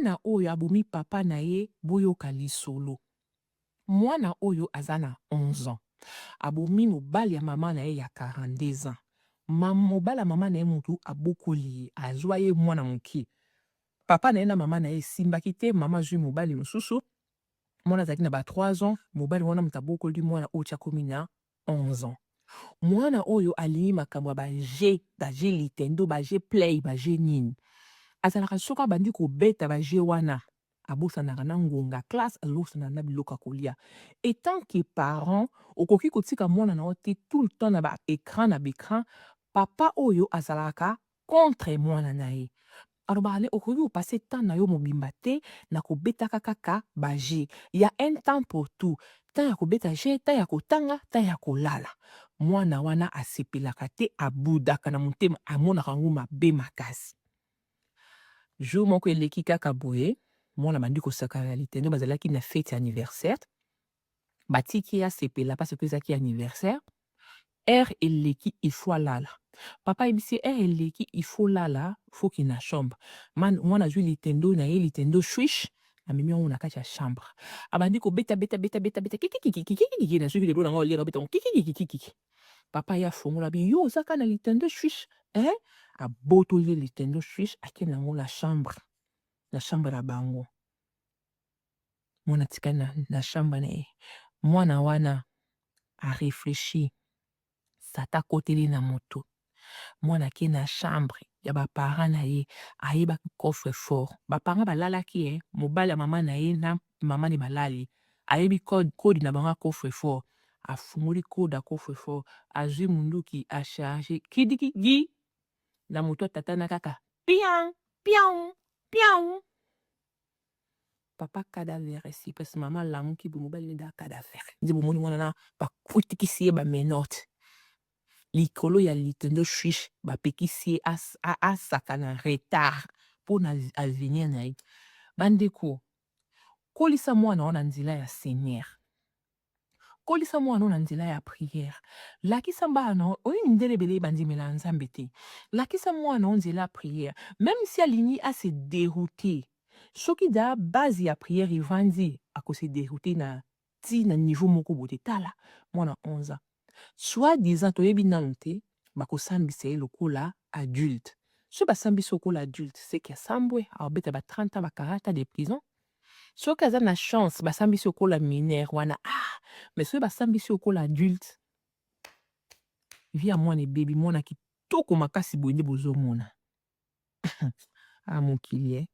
mwana oyo abomi papa na ye boyoka lisolo. Mwana oyo azana 11 ans. Abomi mobali ya mama na ye ya 42 ans. Mobali ya mama na ye mutu abokoli ye azwa ye mwana moke. Papa na ye na mama na ye simbaki te, mama azwi mobali mosusu. Mwana azalaki na ba 3 ans, mobali wana mutu abokoli mwana oyo akomi na 11 ans. Mwana oyo alingi makambo ya baje litendo, baje play, baje nini. Azalaka soki abandi kobeta baje wana, abosanaka na ngonga classe, abosanaka na biloko ya kolia. Et tant que parent, okoki kotika mwana na yo te tout le temps na ba écran na bécran, papa oyo azalaka contre mwana na ye. Alobaka okoki kopase temps na yo mobimba te na kobetaka kaka baje. Il y a un temps pour tout. Temps ya kobeta je, temps ya kotanga, temps ya kolala. Mwana wana asepelaka te, abudaka na motema, amonaka yango mabe makasi. Jour moko eleki kaka boye, mwana bandi kosaka na litendo bazalaki na fête anniversaire. Batiki ya sepela parce que ezaki anniversaire. Eleki il faut lala. Papa ebisi eleki il faut lala, faut qu'il na chambre. Mwana azwi litendo na ye litendo swish, amemi yango na kati ya chambre. Abandi ko beta kiki na suki lelo na ngo lira beta kiki. Papa ya fongola bi yo zaka na litendo swish, abotoli litendo swish ake na ngo la chambre. La chambre la bango. Mwana tika na chambre na ye. Mwana wana a réfléchi. Sata koteli na moto. Mwana ke na chambre ya ba parents na ye, ayeba coffre fort. Ba parents balalaki mobali ya mama na ye na mama ne balali. Ayebi code na banga coffre fort. Afungoli code ya coffre fort. Azwi munduki a charger. Kidiki gi na moto tata na kaka. Piang, piang, piang. Papa cadavre si parce que maman lamuki bu mobali da cadavre. Ndi bu moni mwana na ba kutikisi ye ba menotte. Likolo ya litendo swish bapekisi asaka na retard mpona avenir na ye. Bandeko, kolisa mwana wana nzela ya Seigneur. Kolisa mwana wana nzela ya prière. Lakisa mbana oyi ndele bele bandimela nzambe te. Lakisa mwana wana nzela ya prière. Même si alingi a se dérouter. Soki da base ya prière evandi ako se dérouter na niveau moko bote tala mwana 11 ans. Soit disant toyebi nanu te bakosambisa ye lokola adulte. So basambisa lokola adulte c'est que sambwe abeta ba 30 ans ba 40 ans de prison. Soki aza na chance basambisa lokola mineur wana mais so basambisa lokola adulte via mwana ebebi mwana kitoko makasi boye nde bozomona. Mokili